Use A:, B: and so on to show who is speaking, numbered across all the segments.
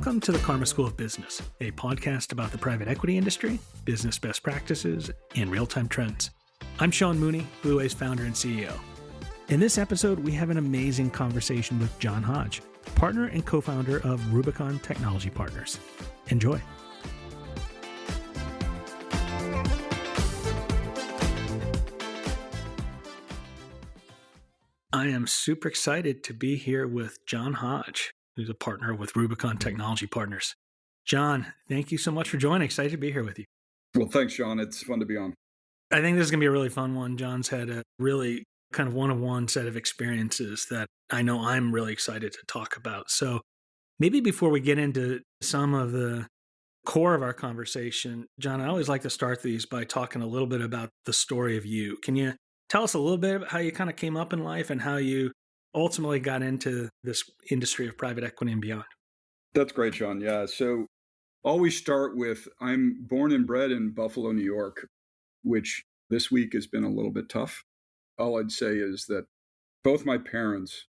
A: Welcome to the Karma School of Business, a podcast about the private equity industry, business best practices, and real-time trends. I'm Sean Mooney, Blue Wave's founder and CEO. In this episode, we have an amazing conversation with John Hodge, partner and co-founder of Rubicon Technology Partners. Enjoy. I am super excited to be here with John Hodge, who's a partner with Rubicon Technology Partners. John, thank you so much for joining. Excited to be here with you.
B: Well, thanks, Sean. It's fun to be on.
A: I think this is going to be a really fun one. John's had a really kind of one-on-one set of experiences that I know I'm really excited to talk about. So maybe before we get into some of the core of our conversation, John, I always like to start these by talking a little bit about the story of you. Can you tell us a little bit about how you kind of came up in life and how you ultimately got into this industry of private equity and beyond?
B: That's great, Sean. Yeah. So always start with, I'm born and bred in Buffalo, New York, which this week has been a little bit tough. All I'd say is that both my parents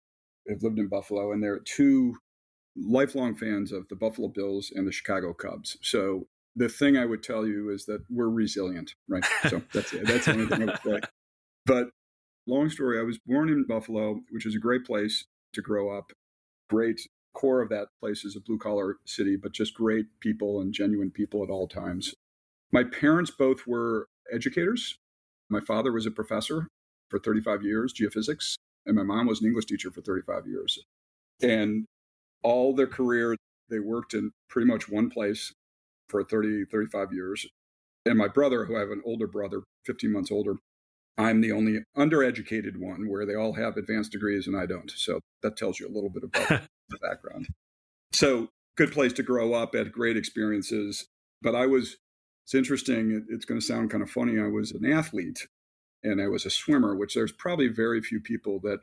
B: have lived in Buffalo, and they're two lifelong fans of the Buffalo Bills and the Chicago Cubs. So the thing I would tell you is that we're resilient, right? So that's it. That's the only thing I would say. But long story, I was born in Buffalo, which is a great place to grow up. Great core of that place is a blue-collar city, but just great people and genuine people at all times. My parents both were educators. My father was a professor for 35 years, geophysics, and my mom was an English teacher for 35 years. And all their career, they worked in pretty much one place for 35 years. And my brother, who I have an older brother, 15 months older, I'm the only undereducated one where they all have advanced degrees and I don't. So that tells you a little bit about the background. So good place to grow up, had great experiences. But it's interesting, it's going to sound kind of funny. I was an athlete and I was a swimmer, which there's probably very few people that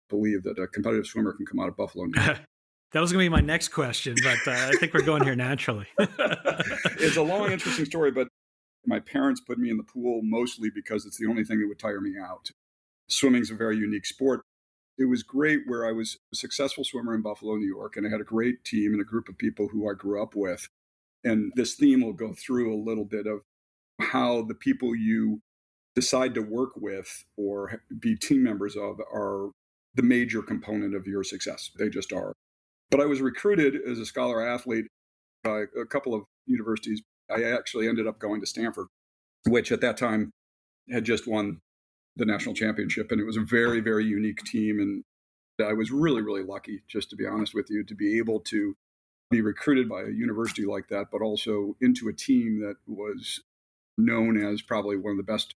B: believe that a competitive swimmer can come out of Buffalo, New York.
A: That was going to be my next question, but I think we're going here naturally.
B: It's a long, interesting story, but my parents put me in the pool mostly because it's the only thing that would tire me out. Swimming's a very unique sport. It was great where I was a successful swimmer in Buffalo, New York, and I had a great team and a group of people who I grew up with. And this theme will go through a little bit of how the people you decide to work with or be team members of are the major component of your success. They just are. But I was recruited as a scholar athlete by a couple of universities. I actually ended up going to Stanford, which at that time had just won the national championship. And it was a very, very unique team. And I was really, really lucky, just to be honest with you, to be able to be recruited by a university like that, but also into a team that was known as probably one of the best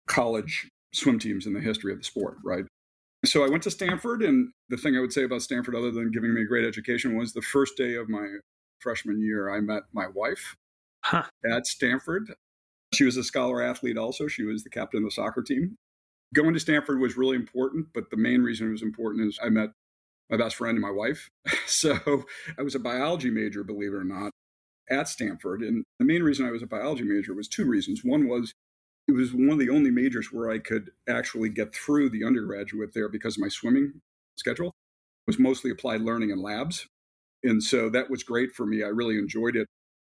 B: college swim teams in the history of the sport, right? So I went to Stanford, and the thing I would say about Stanford, other than giving me a great education, was the first day of my freshman year, I met my wife at Stanford. She was a scholar athlete also. She was the captain of the soccer team. Going to Stanford was really important, but the main reason it was important is I met my best friend and my wife. So I was a biology major, believe it or not, at Stanford. And the main reason I was a biology major was two reasons. One was it was one of the only majors where I could actually get through the undergraduate there because my swimming schedule was mostly applied learning and labs. And so that was great for me. I really enjoyed it.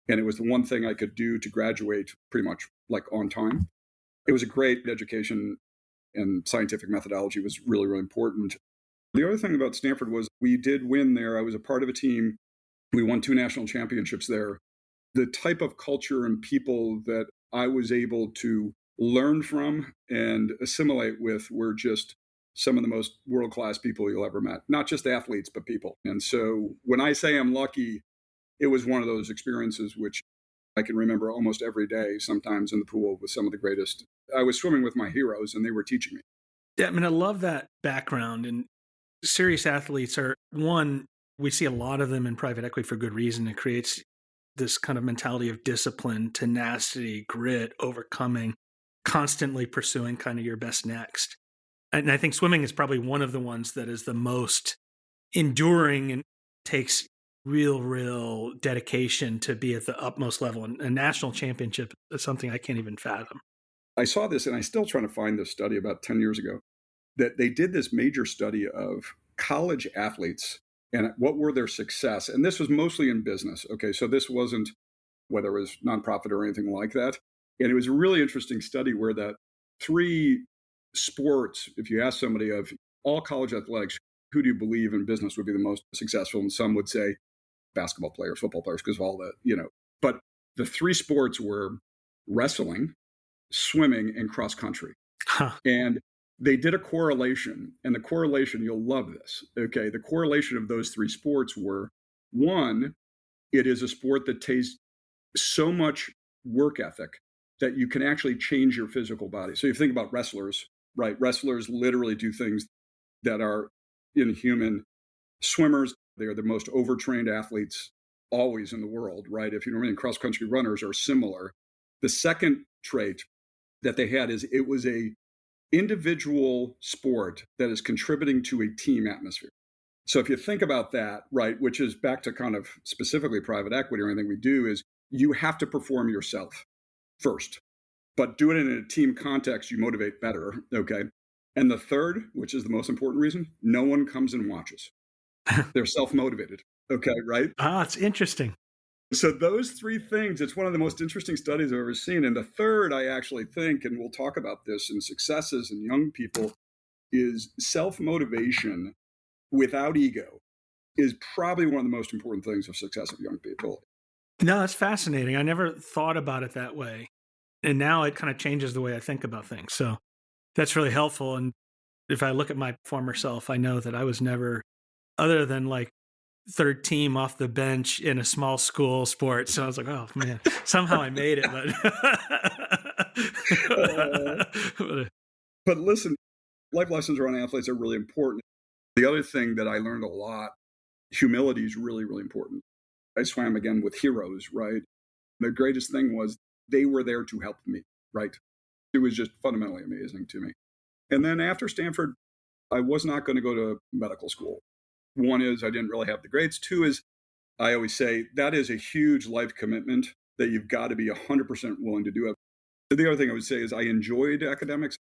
B: And it was the one thing I could do to graduate pretty much like on time. It was a great education, and scientific methodology was really, really important. The other thing about Stanford was we did win there. I was a part of a team. We won 2 national championships there. The type of culture and people that I was able to learn from and assimilate with were just some of the most world-class people you'll ever met. Not just athletes, but people. And so when I say I'm lucky, it was one of those experiences which I can remember almost every day, sometimes in the pool with some of the greatest. I was swimming with my heroes and they were teaching me.
A: Yeah, I mean, I love that background. And serious athletes are, one, we see a lot of them in private equity for good reason. It creates this kind of mentality of discipline, tenacity, grit, overcoming, constantly pursuing kind of your best next. And I think swimming is probably one of the ones that is the most enduring and takes real dedication to be at the utmost level. And a national championship is something I can't even fathom.
B: I saw this, and I'm still trying to find this study about 10 years ago, that they did this major study of college athletes and what were their success. And this was mostly in business. Okay, so this wasn't whether it was nonprofit or anything like that. And it was a really interesting study where that three sports, if you ask somebody of all college athletics, who do you believe in business would be the most successful? And some would say basketball players, football players, because of all the, but the three sports were wrestling, swimming, and cross country.
A: Huh.
B: And they did a correlation, and the correlation, you'll love this. Okay. The correlation of those three sports were one, it is a sport that takes so much work ethic that you can actually change your physical body. So you think about wrestlers, right? Wrestlers literally do things that are inhuman. Swimmers, they are the most overtrained athletes always in the world, right? If you know what I mean, cross-country runners are similar. The second trait that they had is it was a individual sport that is contributing to a team atmosphere. So if you think about that, right, which is back to kind of specifically private equity or anything we do, is you have to perform yourself first, but do it in a team context, you motivate better, okay? And the third, which is the most important reason, no one comes and watches. They're self-motivated, okay, right?
A: It's interesting.
B: So those three things, it's one of the most interesting studies I've ever seen. And the third, I actually think, and we'll talk about this in successes in young people, is self-motivation without ego is probably one of the most important things of success of young people.
A: No, that's fascinating. I never thought about it that way. And now it kind of changes the way I think about things. So that's really helpful. And if I look at my former self, I know that I was never, other than like third team off the bench in a small school sport. So I was like, oh man, somehow I made it.
B: But listen, life lessons around athletes are really important. The other thing that I learned a lot, humility is really, really important. I swam again with heroes, right? The greatest thing was they were there to help me, right? It was just fundamentally amazing to me. And then after Stanford, I was not going to go to medical school. One is I didn't really have the grades. Two is I always say that is a huge life commitment that you've got to be 100% willing to do it. The other thing I would say is I enjoyed academics.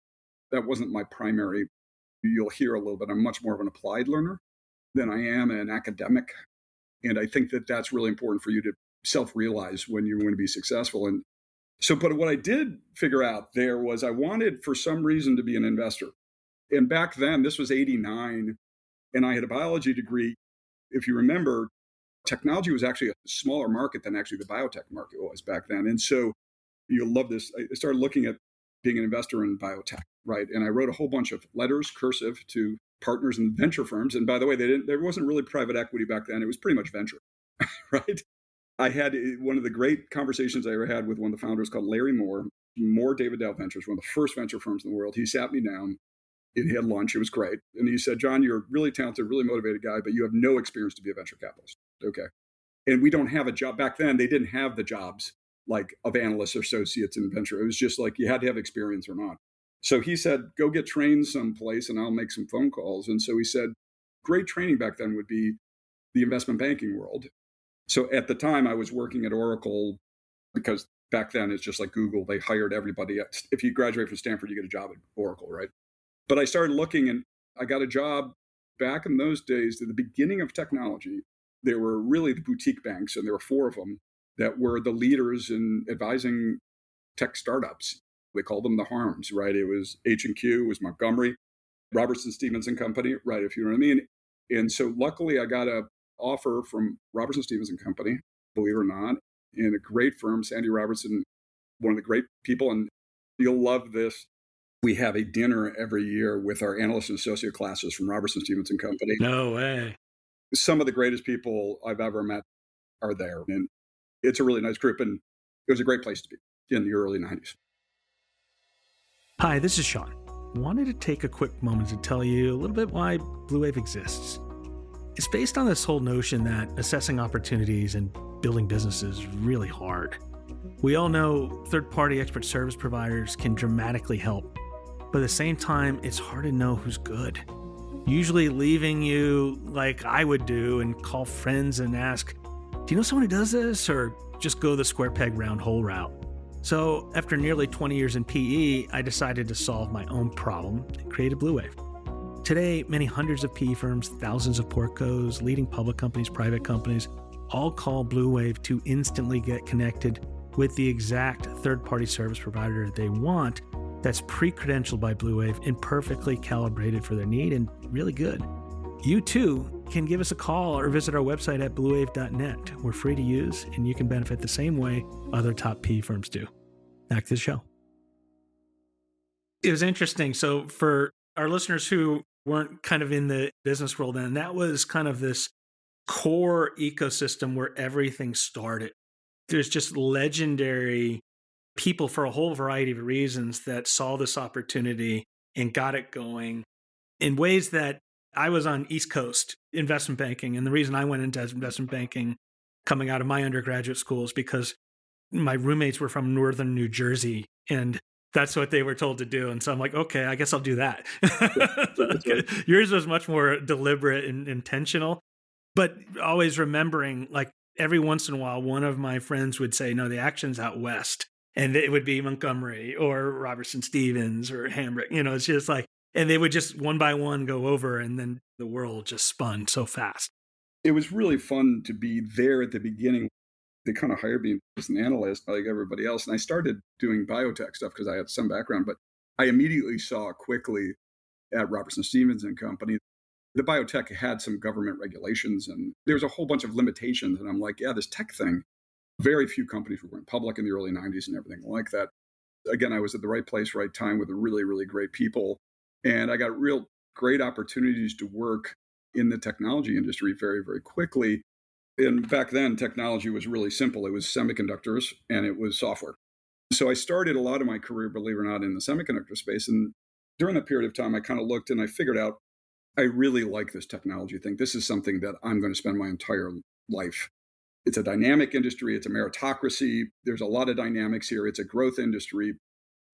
B: That wasn't my primary. You'll hear a little bit. I'm much more of an applied learner than I am an academic. And I think that that's really important for you to self-realize when you're going to be successful. And so, but what I did figure out there was I wanted for some reason to be an investor. And back then, this was 89, and I had a biology degree. If you remember, technology was actually a smaller market than actually the biotech market was back then. And so you'll love this. I started looking at being an investor in biotech, right? And I wrote a whole bunch of letters, cursive, to partners in venture firms. And by the way, there wasn't really private equity back then. It was pretty much venture, right? I had one of the great conversations I ever had with one of the founders called Larry Moore David Dow Ventures, one of the first venture firms in the world. He sat me down. He had lunch. It was great. And he said, John, you're a really talented, really motivated guy, but you have no experience to be a venture capitalist. Okay. And we don't have a job. Back then, they didn't have the jobs like of analysts or associates in venture. It was just like you had to have experience or not. So he said, go get trained someplace and I'll make some phone calls. And so he said, great training back then would be the investment banking world. So at the time I was working at Oracle because back then it's just like Google. They hired everybody. If you graduate from Stanford, you get a job at Oracle, right? But I started looking and I got a job back in those days at the beginning of technology. There were really the boutique banks, and there were 4 of them that were the leaders in advising tech startups. They called them the harms, right? It was H&Q, it was Montgomery, Robertson Stevens and Company, right? If you know what I mean. And so luckily I got an offer from Robertson Stevens and Company, believe it or not, in a great firm, Sandy Robertson, one of the great people. And you'll love this. We have a dinner every year with our analyst and associate classes from Robertson Stevens and Company.
A: No way.
B: Some of the greatest people I've ever met are there. And it's a really nice group. And it was a great place to be in the early 90s.
A: Hi, this is Sean. Wanted to take a quick moment to tell you a little bit why Blue Wave exists. It's based on this whole notion that assessing opportunities and building businesses is really hard. We all know third-party expert service providers can dramatically help, but at the same time, it's hard to know who's good. Usually leaving you like I would do and call friends and ask, do you know someone who does this? Or just go the square peg round hole route. So after nearly 20 years in PE, I decided to solve my own problem and created Blue Wave. Today, many hundreds of PE firms, thousands of portcos, leading public companies, private companies, all call Blue Wave to instantly get connected with the exact third-party service provider they want that's pre-credentialed by Blue Wave and perfectly calibrated for their need and really good. You too can give us a call or visit our website at bluewave.net. We're free to use and you can benefit the same way other top PE firms do. Back to the show. It was interesting. So for our listeners who weren't kind of in the business world then, that was kind of this core ecosystem where everything started. There's just legendary people for a whole variety of reasons that saw this opportunity and got it going in ways that I was on East Coast investment banking. And the reason I went into investment banking coming out of my undergraduate school is because my roommates were from northern New Jersey and that's what they were told to do. And so I'm like, okay, I guess I'll do that.
B: That's right.
A: Yours was much more deliberate and intentional, but always remembering, like, every once in a while, one of my friends would say, no, the action's out west. And it would be Montgomery or Robertson Stevens or Hambrick. It's just like, and they would just one by one go over and then the world just spun so fast.
B: It was really fun to be there at the beginning. They kind of hired me as an analyst like everybody else. And I started doing biotech stuff because I had some background, but I immediately saw quickly at Robertson Stevens and Company, the biotech had some government regulations and there was a whole bunch of limitations. And I'm like, yeah, this tech thing, very few companies were going public in the early 90s and everything like that. Again, I was at the right place, right time with really, really great people. And I got real great opportunities to work in the technology industry very, very quickly. And back then, technology was really simple. It was semiconductors and it was software. So I started a lot of my career, believe it or not, in the semiconductor space. And during that period of time, I kind of looked and I figured out, I really like this technology thing. This is something that I'm going to spend my entire life. It's a dynamic industry. It's a meritocracy. There's a lot of dynamics here. It's a growth industry.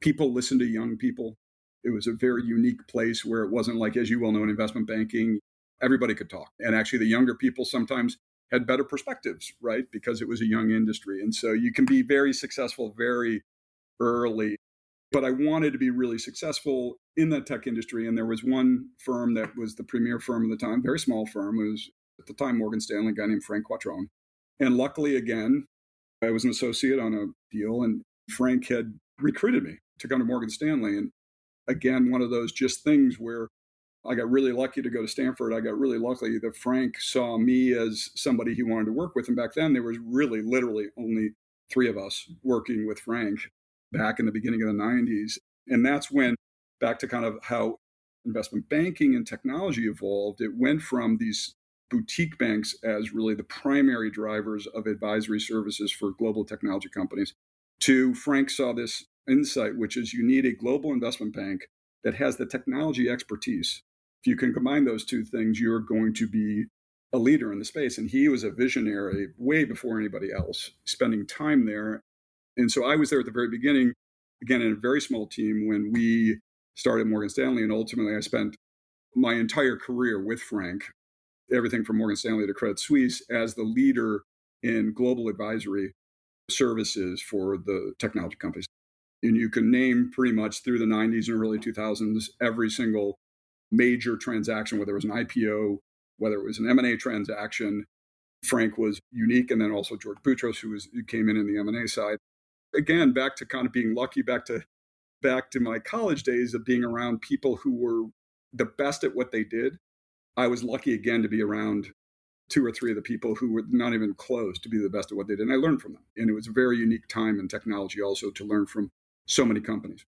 B: People listen to young people. It was a very unique place where it wasn't like, as you well know, in investment banking, everybody could talk. And actually, the younger people sometimes had better perspectives, right? Because it was a young industry. And so you can be very successful very early. But I wanted to be really successful in the tech industry. And there was one firm that was the premier firm at the time, very small firm. It was at the time Morgan Stanley, a guy named Frank Quattrone. And luckily, again, I was an associate on a deal and Frank had recruited me to come to Morgan Stanley. And again, one of those just things where I got really lucky to go to Stanford. I got really lucky that Frank saw me as somebody he wanted to work with. And back then, there was really literally only three of us working with Frank back in the beginning of the 90s. And that's when, back to kind of how investment banking and technology evolved, it went from these boutique banks as really the primary drivers of advisory services for global technology companies to Frank saw this insight, which is you need a global investment bank that has the technology expertise. If you can combine those two things, you're going to be a leader in the space. And he was a visionary way before anybody else, spending time there. And so I was there at the very beginning, again, in a very small team when we started Morgan Stanley. And ultimately, I spent my entire career with Frank, everything from Morgan Stanley to Credit Suisse, as the leader in global advisory services for the technology companies. And you can name pretty much through the 90s and early 2000s every single major transaction, whether it was an IPO, whether it was an M&A transaction. Frank was unique. And then also George Boutros, who came in the M&A side. Again, back to kind of being lucky, back to my college days of being around people who were the best at what they did. I was lucky again to be around two or three of the people who were not even close to be the best at what they did. And I learned from them. And it was a very unique time in technology also to learn from so many companies.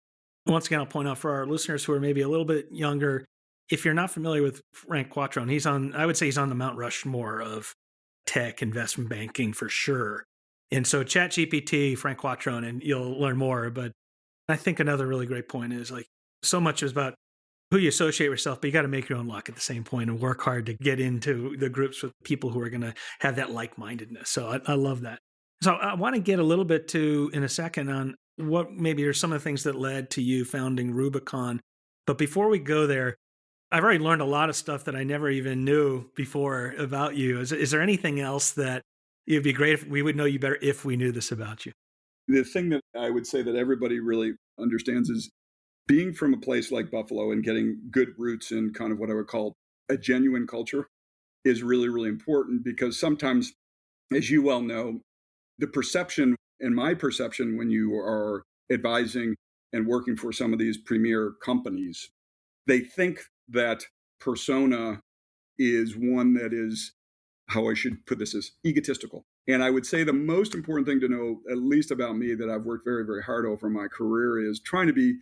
A: Once again, I'll point out for our listeners who are maybe a little bit younger, if you're not familiar with Frank Quattrone, I would say he's on the Mount Rushmore of tech investment banking for sure. And so ChatGPT, Frank Quattrone, and you'll learn more. But I think another really great point is like so much is about who you associate with yourself, but you got to make your own luck at the same point and work hard to get into the groups with people who are going to have that like-mindedness. So I love that. So I want to get a little bit to, in a second, on what maybe are some of the things that led to you founding Rubicon. But before we go there, I've already learned a lot of stuff that I never even knew before about you. Is there anything else that it'd be great if we would know you better if we knew this about you?
B: The thing that I would say that everybody really understands is being from a place like Buffalo and getting good roots in kind of what I would call a genuine culture is really, really important because sometimes, as you well know, the perception and my perception when you are advising and working for some of these premier companies, they think that persona is one that is, how I should put this, is egotistical. And I would say the most important thing to know, at least about me, that I've worked very, very hard over my career is trying to be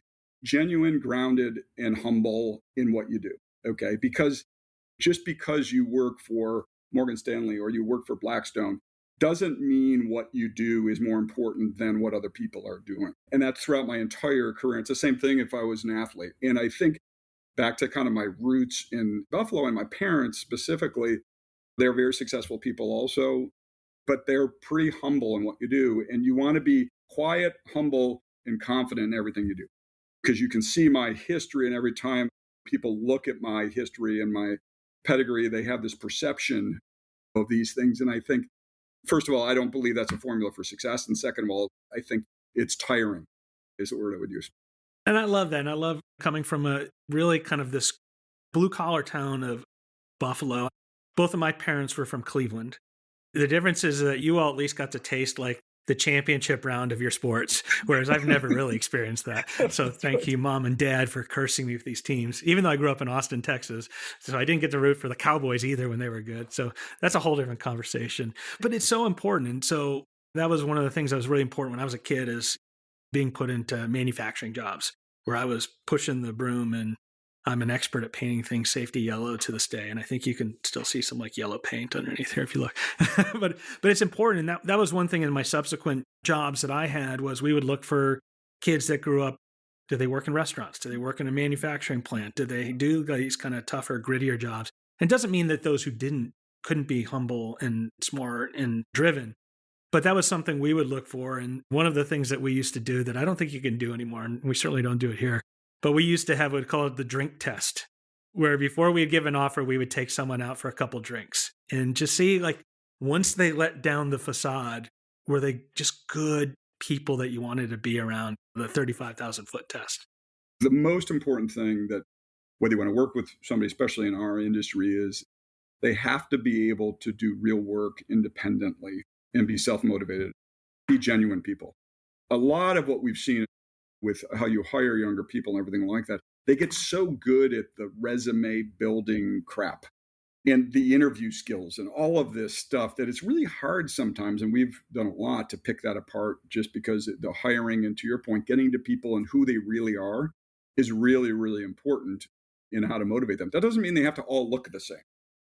B: genuine, grounded, and humble in what you do. Okay. Because just because you work for Morgan Stanley or you work for Blackstone doesn't mean what you do is more important than what other people are doing. And that's throughout my entire career. It's the same thing if I was an athlete. And I think back to kind of my roots in Buffalo and my parents specifically, they're very successful people also, but they're pretty humble in what you do. And you want to be quiet, humble, and confident in everything you do. Because you can see my history, and every time people look at my history and my pedigree, they have this perception of these things. And I think, first of all, I don't believe that's a formula for success. And second of all, I think it's tiring, is the word I would use.
A: And I love that. And I love coming from a really kind of this blue collar town of Buffalo. Both of my parents were from Cleveland. The difference is that you all at least got to taste like the championship round of your sports, whereas I've never really experienced that. So thank you, Mom and Dad, for cursing me with these teams, even though I grew up in Austin, Texas. So I didn't get to root for the Cowboys either when they were good. So that's a whole different conversation. But it's so important. And so that was one of the things that was really important when I was a kid, is being put into manufacturing jobs where I was pushing the broom, and I'm an expert at painting things safety yellow to this day. And I think you can still see some like yellow paint underneath here if you look. but it's important. And that was one thing in my subsequent jobs that I had, was we would look for kids that grew up. Do they work in restaurants? Do they work in a manufacturing plant? Do they do these kind of tougher, grittier jobs? And it doesn't mean that those who couldn't be humble and smart and driven. But that was something we would look for. And one of the things that we used to do that I don't think you can do anymore, and we certainly don't do it here, but we used to have what we call it the drink test, where before we'd give an offer, we would take someone out for a couple drinks and just see, like, once they let down the facade, were they just good people that you wanted to be around, the 35,000 foot test.
B: The most important thing that, whether you want to work with somebody, especially in our industry, is they have to be able to do real work independently and be self-motivated, be genuine people. A lot of what we've seen with how you hire younger people and everything like that, they get so good at the resume building crap and the interview skills and all of this stuff that it's really hard sometimes. And we've done a lot to pick that apart, just because the hiring, and to your point, getting to people and who they really are is really, really important in how to motivate them. That doesn't mean they have to all look the same.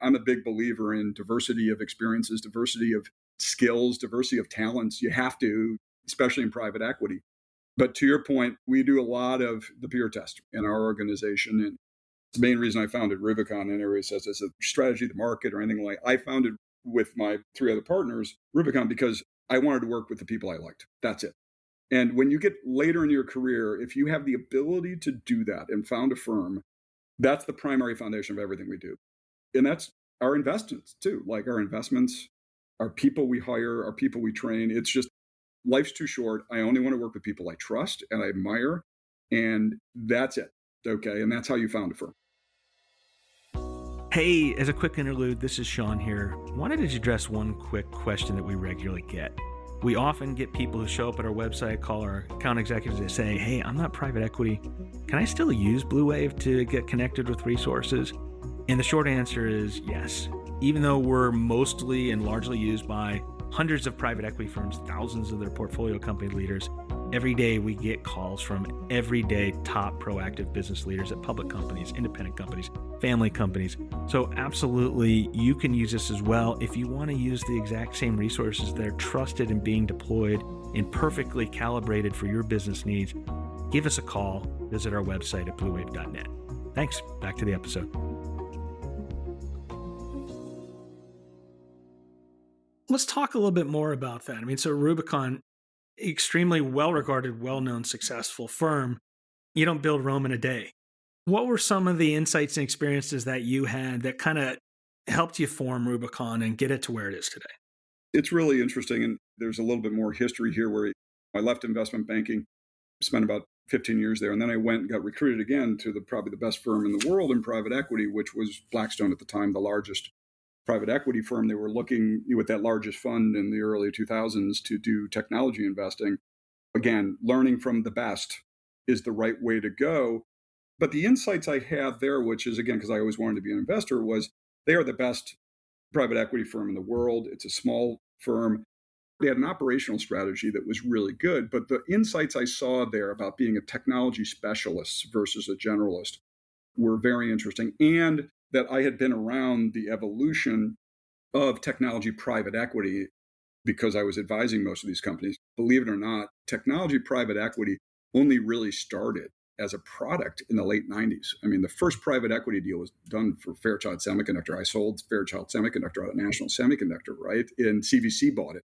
B: I'm a big believer in diversity of experiences, diversity of skills, diversity of talents. You have to, especially in private equity. But to your point, we do a lot of the peer test in our organization. And it's the main reason I founded Rubicon. And everybody says it's a strategy of the market or anything like. I founded with my 3 other partners Rubicon because I wanted to work with the people I liked. That's it. And when you get later in your career, if you have the ability to do that and found a firm, that's the primary foundation of everything we do. And that's our investments too, like our investments, our people we hire, our people we train. It's just, life's too short. I only want to work with people I trust and I admire. And that's it. Okay. And that's how you found a firm.
A: Hey, as a quick interlude, this is Sean here. Wanted to address one quick question that we regularly get. We often get people who show up at our website, call our account executives, and say, hey, I'm not private equity. Can I still use Blue Wave to get connected with resources? And the short answer is yes. Even though we're mostly and largely used by hundreds of private equity firms, thousands of their portfolio company leaders, every day we get calls from everyday top proactive business leaders at public companies, independent companies, family companies. So absolutely, you can use this as well. If you want to use the exact same resources that are trusted and being deployed and perfectly calibrated for your business needs, give us a call. Visit our website at bluewave.net. Thanks. Back to the episode. Let's talk a little bit more about that. I mean, so Rubicon, extremely well-regarded, well-known, successful firm. You don't build Rome in a day. What were some of the insights and experiences that you had that kind of helped you form Rubicon and get it to where it is today?
B: It's really interesting. And there's a little bit more history here where I left investment banking, spent about 15 years there. And then I went and got recruited again to probably the best firm in the world in private equity, which was Blackstone at the time, the largest private equity firm. They were looking with that largest fund in the early 2000s to do technology investing. Again, learning from the best is the right way to go. But the insights I had there, which is, again, because I always wanted to be an investor, was they are the best private equity firm in the world. It's a small firm. They had an operational strategy that was really good. But the insights I saw there about being a technology specialist versus a generalist were very interesting. And that I had been around the evolution of technology private equity because I was advising most of these companies. Believe it or not, technology private equity only really started as a product in the late 90s. I mean, the first private equity deal was done for Fairchild Semiconductor. I sold Fairchild Semiconductor out of National Semiconductor, right? And CVC bought it.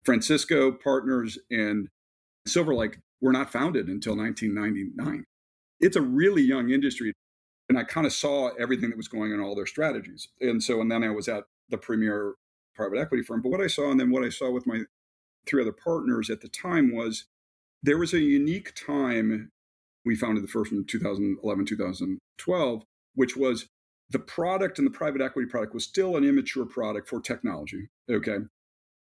B: Francisco Partners and Silver Lake were not founded until 1999. It's a really young industry. And I kind of saw everything that was going on, all their strategies. And then I was at the premier private equity firm. But what I saw, and then what I saw with my three other partners at the time, was there was a unique time. We founded the first in 2011, 2012, which was the product, and the private equity product was still an immature product for technology. Okay.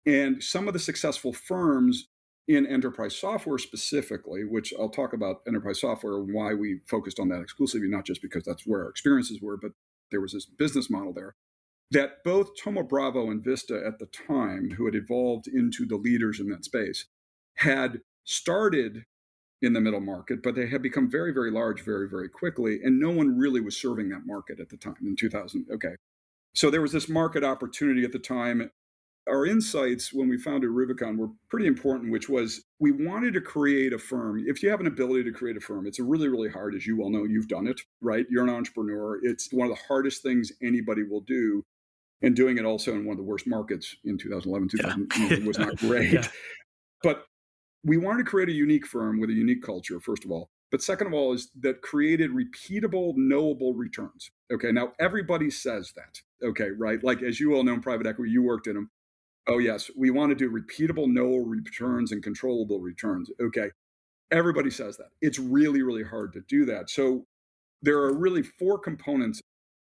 B: And some of the successful firms in enterprise software specifically, which I'll talk about enterprise software and why we focused on that exclusively, not just because that's where our experiences were, but there was this business model there that both Thoma Bravo and Vista at the time, who had evolved into the leaders in that space, had started in the middle market, but they had become very, very large very, very quickly. And no one really was serving that market at the time in 2000. Okay. So there was this market opportunity at the time. Our insights when we founded Rubicon were pretty important, which was we wanted to create a firm. If you have an ability to create a firm, it's really, really hard, as you well know. You've done it, right? You're an entrepreneur. It's one of the hardest things anybody will do. And doing it also in one of the worst markets in 2011, 2000 was not great.
A: Yeah.
B: But we wanted to create a unique firm with a unique culture, first of all. But second of all, is that created repeatable, knowable returns. Okay, now everybody says that. Okay, right? Like, as you all know in private equity, you worked in them. Oh, yes, we want to do repeatable, knowable returns and controllable returns. Okay, everybody says that. It's really, really hard to do that. So there are really four components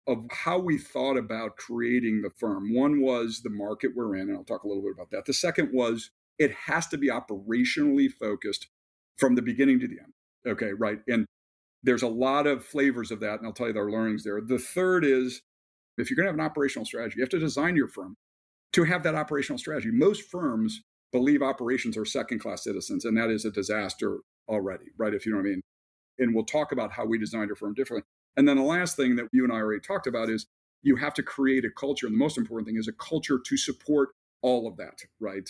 B: of how we thought about creating the firm. One was the market we're in, and I'll talk a little bit about that. The second was it has to be operationally focused from the beginning to the end. Okay, right? And there's a lot of flavors of that, and I'll tell you our learnings there. The third is if you're going to have an operational strategy, you have to design your firm to have that operational strategy. Most firms believe operations are second-class citizens, and that is a disaster already, right? If you know what I mean. And we'll talk about how we designed our firm differently. And then the last thing that you and I already talked about is you have to create a culture. And the most important thing is a culture to support all of that, right?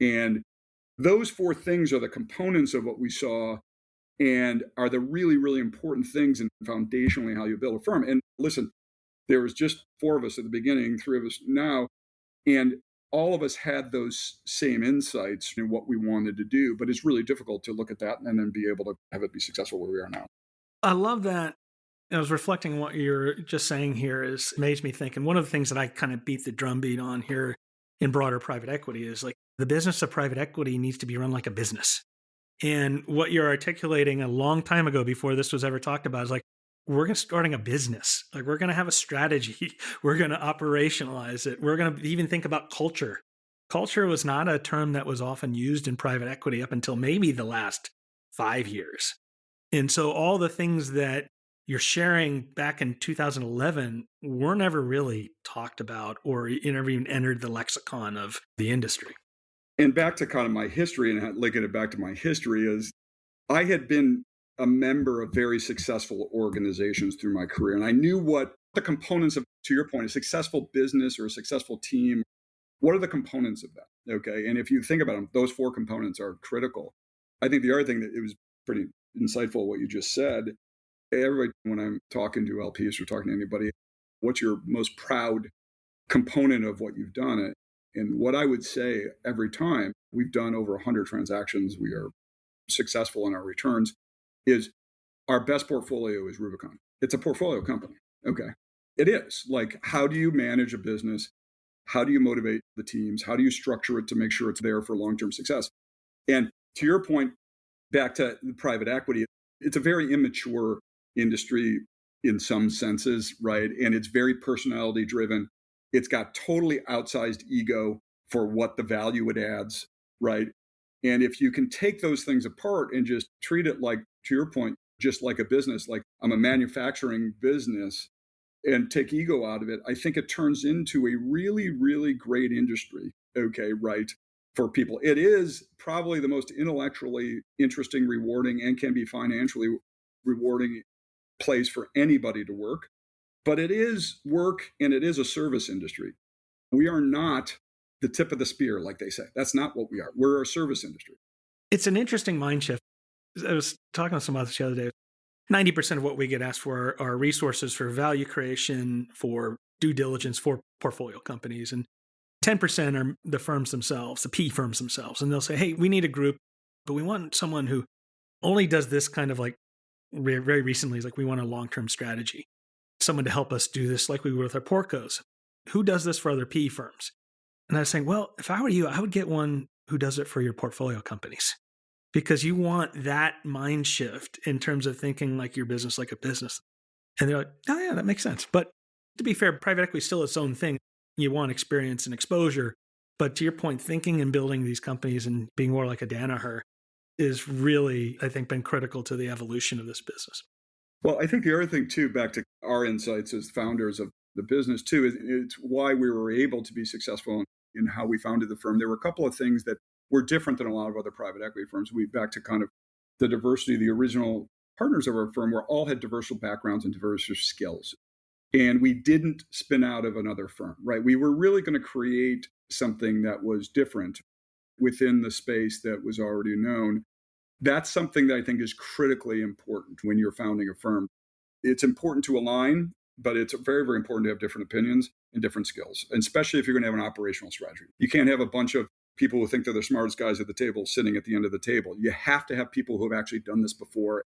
B: And those four things are the components of what we saw and are the really, really important things and foundationally how you build a firm. And listen, there was just four of us at the beginning, three of us now, and all of us had those same insights in what we wanted to do. But it's really difficult to look at that and then be able to have it be successful where we are now.
A: I love that. I was reflecting on what you're just saying here is made me think. And one of the things that I kind of beat the drumbeat on here in broader private equity is like the business of private equity needs to be run like a business. And what you're articulating a long time ago before this was ever talked about is like, we're going to starting a business. Like we're going to have a strategy. We're going to operationalize it. We're going to even think about culture. Culture was not a term that was often used in private equity up until maybe the last 5 years. And so all the things that you're sharing back in 2011 were never really talked about or never even entered the lexicon of the industry.
B: And back to kind of my history and linking it back to my history is I had been a member of very successful organizations through my career. And I knew what the components of, to your point, a successful business or a successful team, what are the components of that? Okay. And if you think about them, those four components are critical. I think the other thing that it was pretty insightful, what you just said, everybody, when I'm talking to LPs or talking to anybody, what's your most proud component of what you've done? And what I would say every time, we've done over 100 transactions, we are successful in our returns, is our best portfolio is Rubicon. It's a portfolio company. Okay. It is. Like, how do you manage a business? How do you motivate the teams? How do you structure it to make sure it's there for long-term success? And to your point, back to the private equity, it's a very immature industry in some senses, right? And it's very personality driven. It's got totally outsized ego for what the value it adds, right? And if you can take those things apart and just treat it like, to your point, just like a business, like I'm a manufacturing business, and take ego out of it, I think it turns into a really, really great industry. Okay, right. For people, it is probably the most intellectually interesting, rewarding, and can be financially rewarding place for anybody to work. But it is work and it is a service industry. We are not the tip of the spear, like they say. That's not what we are. We're a service industry.
A: It's an interesting mind shift. I was talking to some others the other day. 90% of what we get asked for are resources for value creation, for due diligence for portfolio companies. And 10% are the firms themselves, the P firms themselves. And they'll say, hey, we need a group, but we want someone who only does this kind of like very recently is like, we want a long-term strategy, someone to help us do this like we would with our portcos. Who does this for other PE firms? And I was saying, well, if I were you, I would get one who does it for your portfolio companies because you want that mind shift in terms of thinking like your business like a business. And they're like, oh, yeah, that makes sense. But to be fair, private equity is still its own thing. You want experience and exposure. But to your point, thinking and building these companies and being more like a Danaher is really, I think, been critical to the evolution of this business.
B: Well, I think the other thing, too, back to our insights as founders of the business, too, is it's why we were able to be successful in how we founded the firm. There were a couple of things that were different than a lot of other private equity firms. We back to kind of the diversity, the original partners of our firm were all had diverse backgrounds and diverse skills. And we didn't spin out of another firm, right? We were really going to create something that was different within the space that was already known. That's something that I think is critically important when you're founding a firm. It's important to align, but it's very, very important to have different opinions and different skills, and especially if you're going to have an operational strategy. You can't have a bunch of people who think they're the smartest guys at the table sitting at the end of the table. You have to have people who have actually done this before.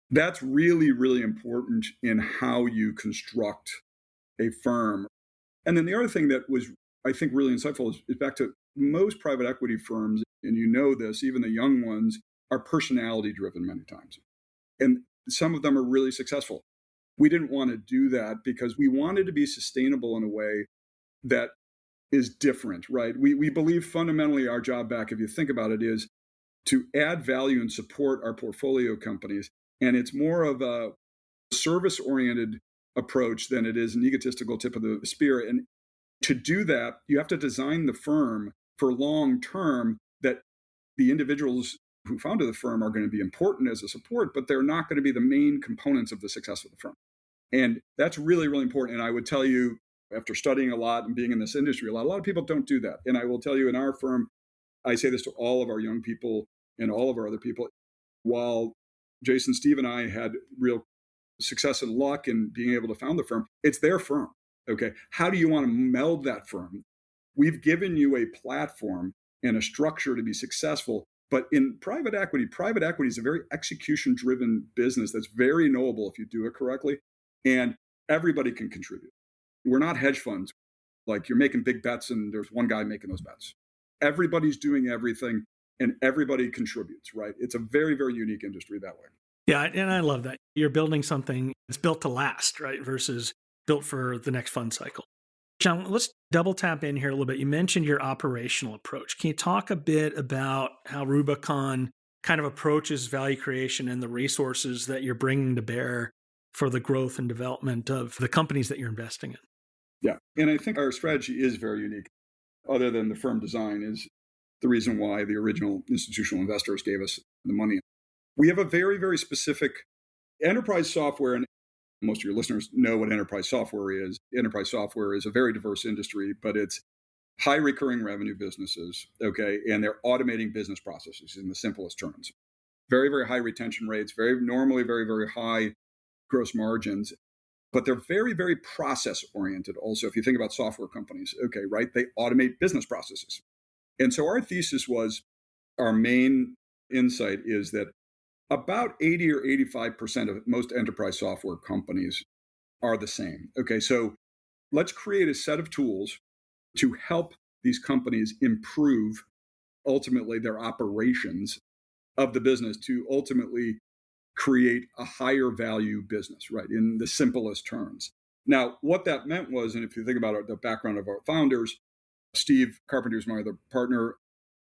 B: That's really, really important in how you construct a firm. And then the other thing that was, I think, really insightful is back to most private equity firms, and you know this, even the young ones, are personality driven many times. And some of them are really successful. We didn't want to do that because we wanted to be sustainable in a way that is different, right? We believe fundamentally our job back, if you think about it, is to add value and support our portfolio companies. And it's more of a service oriented approach than it is an egotistical tip of the spear. And to do that, you have to design the firm for long term that the individuals who founded the firm are going to be important as a support, but they're not going to be the main components of the success of the firm. And that's really, really important. And I would tell you, after studying a lot and being in this industry, a lot of people don't do that. And I will tell you, in our firm, I say this to all of our young people and all of our other people, while Jason, Steve, and I had real success and luck in being able to found the firm, it's their firm. Okay. How do you want to meld that firm? We've given you a platform and a structure to be successful. But in private equity is a very execution-driven business that's very knowable if you do it correctly. And everybody can contribute. We're not hedge funds. Like you're making big bets and there's one guy making those bets. Everybody's doing everything and everybody contributes, right? It's a very, very unique industry that way.
A: Yeah, and I love that. You're building something that's built to last, right? Versus built for the next fund cycle. John, let's double tap in here a little bit. You mentioned your operational approach. Can you talk a bit about how Rubicon kind of approaches value creation and the resources that you're bringing to bear for the growth and development of the companies that you're investing in?
B: Yeah, and I think our strategy is very unique. Other than the firm design is the reason why the original institutional investors gave us the money. We have a very, very specific enterprise software, and most of your listeners know what enterprise software is. Enterprise software is a very diverse industry, but it's high recurring revenue businesses, okay? And they're automating business processes in the simplest terms. Very, very high retention rates, normally very, very high gross margins, but they're very, very process oriented. Also, if you think about software companies, okay, right? They automate business processes. And so our thesis was, our main insight is that about 80 or 85% of most enterprise software companies are the same. Okay, so let's create a set of tools to help these companies improve ultimately their operations of the business to ultimately create a higher value business, right? In the simplest terms. Now, what that meant was, and if you think about the background of our founders, Steve Carpenter is my other partner.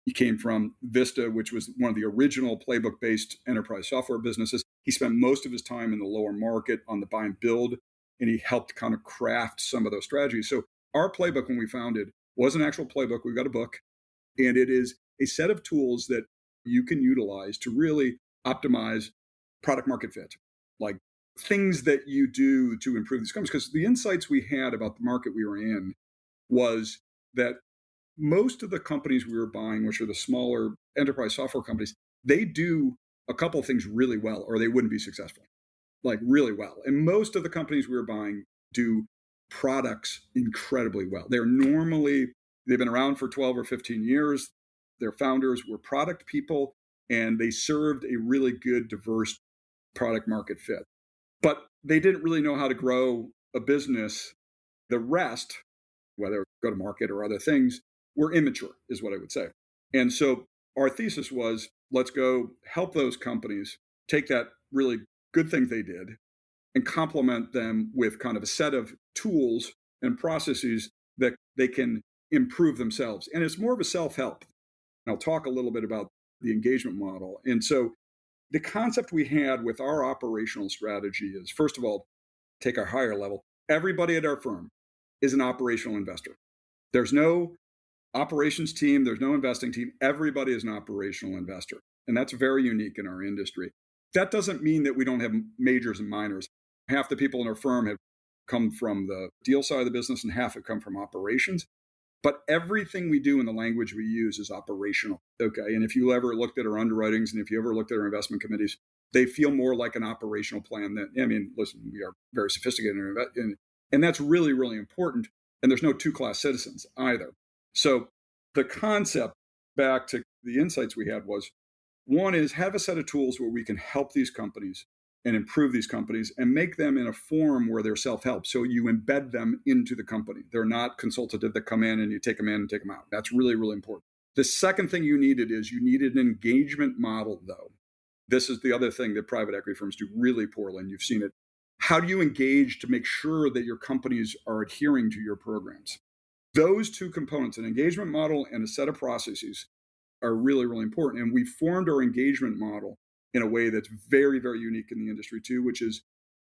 B: He came from Vista, which was one of the original playbook based enterprise software businesses. He spent most of his time in the lower market on the buy and build, and he helped kind of craft some of those strategies. So, our playbook when we founded was an actual playbook. We've got a book, and it is a set of tools that you can utilize to really optimize product market fit, like things that you do to improve these companies. Because the insights we had about the market we were in was that most of the companies we were buying, which are the smaller enterprise software companies, they do a couple of things really well, or they wouldn't be successful, like really well. And most of the companies we were buying do products incredibly well. They've been around for 12 or 15 years. Their founders were product people, and they served a really good, diverse product market fit. But they didn't really know how to grow a business. The rest, whether go to market or other things, were immature, is what I would say. And so our thesis was, let's go help those companies take that really good thing they did and complement them with kind of a set of tools and processes that they can improve themselves. And it's more of a self-help. And I'll talk a little bit about the engagement model. And so the concept we had with our operational strategy is, first of all, take our higher level. Everybody at our firm is an operational investor. There's no operations team, there's no investing team. Everybody is an operational investor. And that's very unique in our industry. That doesn't mean that we don't have majors and minors. Half the people in our firm have come from the deal side of the business and half have come from operations. But everything we do in the language we use is operational. Okay. And if you ever looked at our underwritings and if you ever looked at our investment committees, they feel more like an operational plan than, I mean, listen, we are very sophisticated and that's really, really important. And there's no two-class citizens either. So the concept, back to the insights we had, was one is have a set of tools where we can help these companies and improve these companies and make them in a form where they're self-help. So you embed them into the company. They're not consultative that come in and you take them in and take them out. That's really, really important. The second thing you needed an engagement model, though. This is the other thing that private equity firms do really poorly, and you've seen it. How do you engage to make sure that your companies are adhering to your programs? Those two components, an engagement model and a set of processes, are really, really important. And we formed our engagement model in a way that's very, very unique in the industry too, which is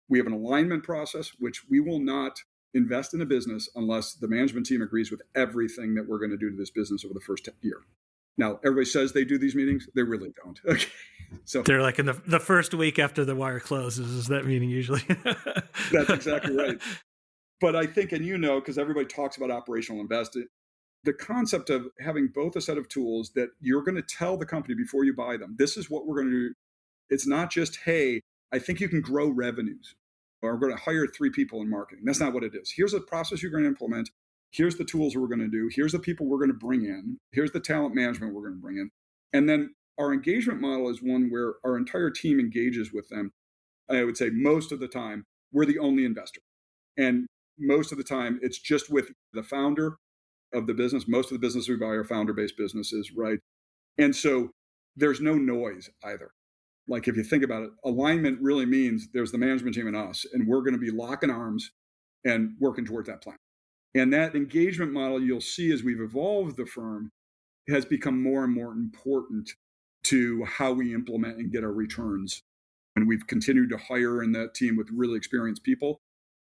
B: we have an alignment process, which we will not invest in a business unless the management team agrees with everything that we're going to do to this business over the first year. Now, everybody says they do these meetings. They really don't. Okay. So
A: they're like in the first week after the wire closes is that meeting usually.
B: That's exactly right. But I think, and because everybody talks about operational investing, the concept of having both a set of tools that you're going to tell the company before you buy them, this is what we're going to do. It's not just, hey, I think you can grow revenues, or we're going to hire 3 people in marketing. That's not what it is. Here's a process you're going to implement. Here's the tools we're going to do. Here's the people we're going to bring in. Here's the talent management we're going to bring in. And then our engagement model is one where our entire team engages with them. I would say most of the time, we're the only investor. And most of the time, it's just with the founder of the business. Most of the businesses we buy are founder-based businesses, right? And so there's no noise either. Like if you think about it, alignment really means there's the management team and us, and we're going to be locking arms and working towards that plan. And that engagement model you'll see as we've evolved the firm has become more and more important to how we implement and get our returns. And we've continued to hire in that team with really experienced people,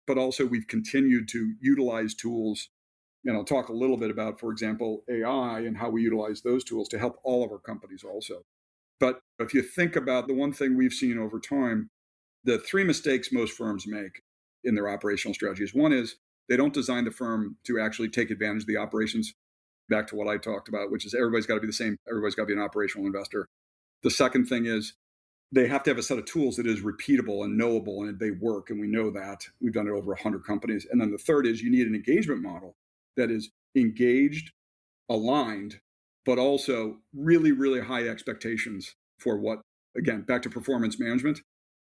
B: but also we've continued to utilize tools. And I'll talk a little bit about, for example, AI and how we utilize those tools to help all of our companies also. But if you think about the one thing we've seen over time, the 3 mistakes most firms make in their operational strategies. One is they don't design the firm to actually take advantage of the operations. Back to what I talked about, which is everybody's got to be the same. Everybody's got to be an operational investor. The second thing is they have to have a set of tools that is repeatable and knowable, and they work. And we know that. We've done it over 100 companies. And then the third is you need an engagement model that is engaged, aligned, but also really, really high expectations for what, again, back to performance management.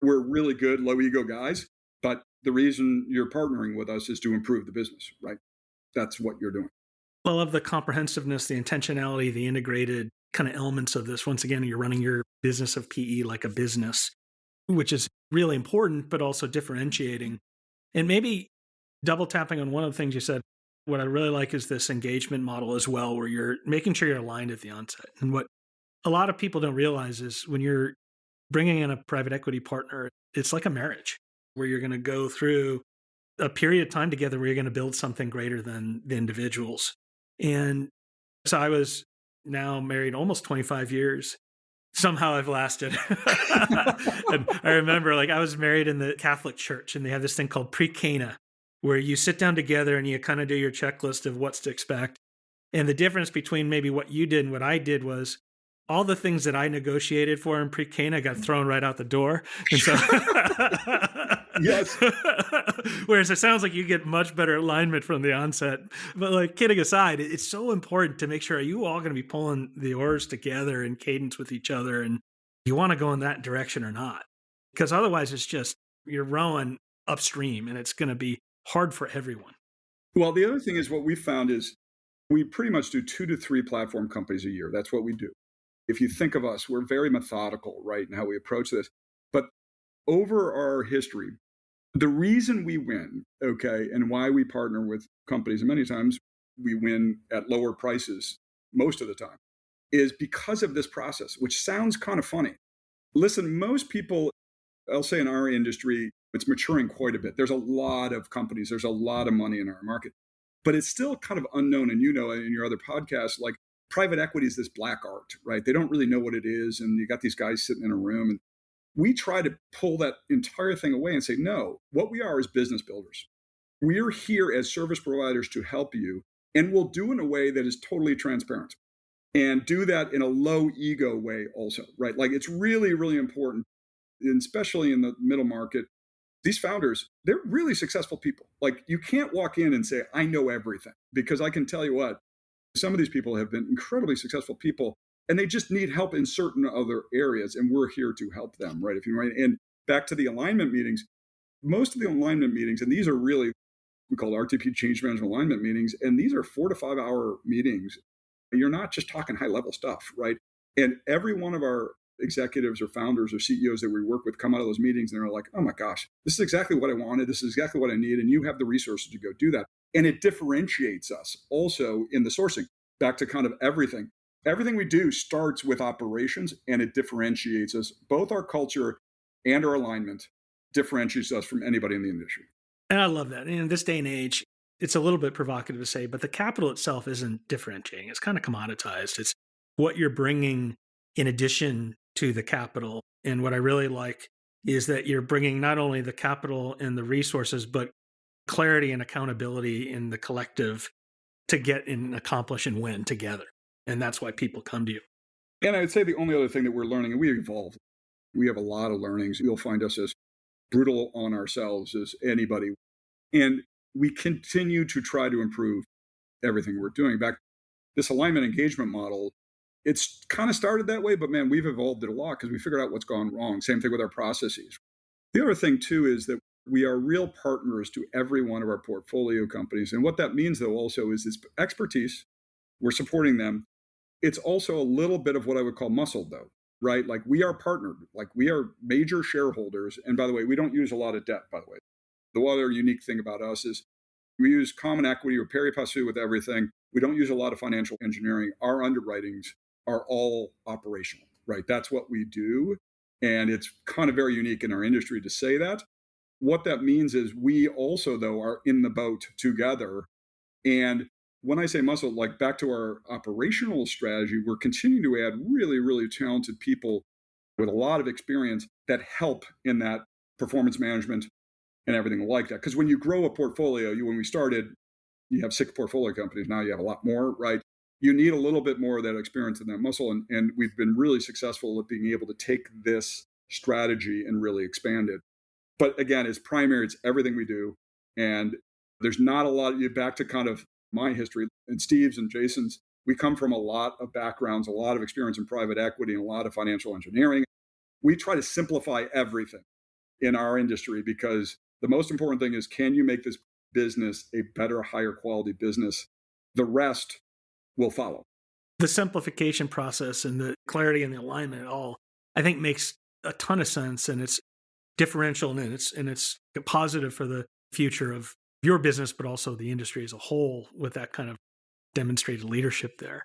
B: We're really good, low ego guys, but the reason you're partnering with us is to improve the business, right? That's what you're doing.
A: I love the comprehensiveness, the intentionality, the integrated kind of elements of this. Once again, you're running your business of PE like a business, which is really important, but also differentiating. And maybe double tapping on one of the things you said, what I really like is this engagement model as well, where you're making sure you're aligned at the onset. And what a lot of people don't realize is when you're bringing in a private equity partner, it's like a marriage where you're going to go through a period of time together where you're going to build something greater than the individuals. And so I was now married almost 25 years. Somehow I've lasted. And I remember, like, I was married in the Catholic Church, and they have this thing called pre-Cana, where you sit down together and you kind of do your checklist of what's to expect. And the difference between maybe what you did and what I did was all the things that I negotiated for in pre-Cana got thrown right out the door. And so,
B: Yes.
A: whereas it sounds like you get much better alignment from the onset. But like, kidding aside, it's so important to make sure, are you all going to be pulling the oars together in cadence with each other, and you want to go in that direction or not? Because otherwise, it's just you're rowing upstream, and it's going to be hard for everyone.
B: Well, the other thing is what we found is we pretty much do 2 to 3 platform companies a year. That's what we do. If you think of us, we're very methodical, right, in how we approach this. But over our history, the reason we win, okay, and why we partner with companies, and many times we win at lower prices most of the time, is because of this process, which sounds kind of funny. Listen, most people, I'll say in our industry, it's maturing quite a bit. There's a lot of companies, there's a lot of money in our market, but it's still kind of unknown. And you know, in your other podcasts, like private equity is this black art, right? They don't really know what it is. And you got these guys sitting in a room, and we try to pull that entire thing away and say, no, what we are is business builders. We're here as service providers to help you, and we'll do it in a way that is totally transparent and do that in a low ego way also, right? Like it's really, really important, and especially in the middle market. These founders, they're really successful people. Like you can't walk in and say, I know everything, because I can tell you what, some of these people have been incredibly successful people, and they just need help in certain other areas, and we're here to help them, right? If you right. And back to the alignment meetings, most of the alignment meetings, and these are really we call RTP change management alignment meetings, and these are 4 to 5 hour meetings. You're not just talking high level stuff, right? And every one of our executives or founders or CEOs that we work with come out of those meetings and they're like, oh my gosh, this is exactly what I wanted. This is exactly what I need. And you have the resources to go do that. And it differentiates us also in the sourcing. Back to kind of everything. Everything we do starts with operations, and it differentiates us. Both our culture and our alignment differentiates us from anybody in the industry.
A: And I love that. And in this day and age, it's a little bit provocative to say, but the capital itself isn't differentiating. It's kind of commoditized. It's what you're bringing in addition to the capital. And what I really like is that you're bringing not only the capital and the resources, but clarity and accountability in the collective to get and accomplish and win together. And that's why people come to you.
B: And I'd say the only other thing that we're learning, and we evolve, we have a lot of learnings. You'll find us as brutal on ourselves as anybody. And we continue to try to improve everything we're doing. Back this alignment engagement model, it's kind of started that way, but man, we've evolved it a lot because we figured out what's gone wrong. Same thing with our processes. The other thing too is that we are real partners to every one of our portfolio companies. And what that means though also is this expertise, we're supporting them. It's also a little bit of what I would call muscle though, right? Like we are partnered, like we are major shareholders. And by the way, we don't use a lot of debt, by the way. The other unique thing about us is we use common equity or pari passu with everything. We don't use a lot of financial engineering. Our underwritings are all operational, right? That's what we do. And it's kind of very unique in our industry to say that. What that means is we also, though, are in the boat together. And when I say muscle, like back to our operational strategy, we're continuing to add really, really talented people with a lot of experience that help in that performance management and everything like that. Because when you grow a portfolio, when we started, you have 6 portfolio companies. Now you have a lot more, right? You need a little bit more of that experience and that muscle. And we've been really successful at being able to take this strategy and really expand it. But again, it's primary, it's everything we do. And there's not a lot, back to kind of my history and Steve's and Jason's, we come from a lot of backgrounds, a lot of experience in private equity and a lot of financial engineering. We try to simplify everything in our industry because the most important thing is, can you make this business a better, higher quality business? The rest will follow.
A: the simplification process and the clarity and the alignment all, I think, makes a ton of sense, and it's differential, and it's positive for the future of your business, but also the industry as a whole with that kind of demonstrated leadership there.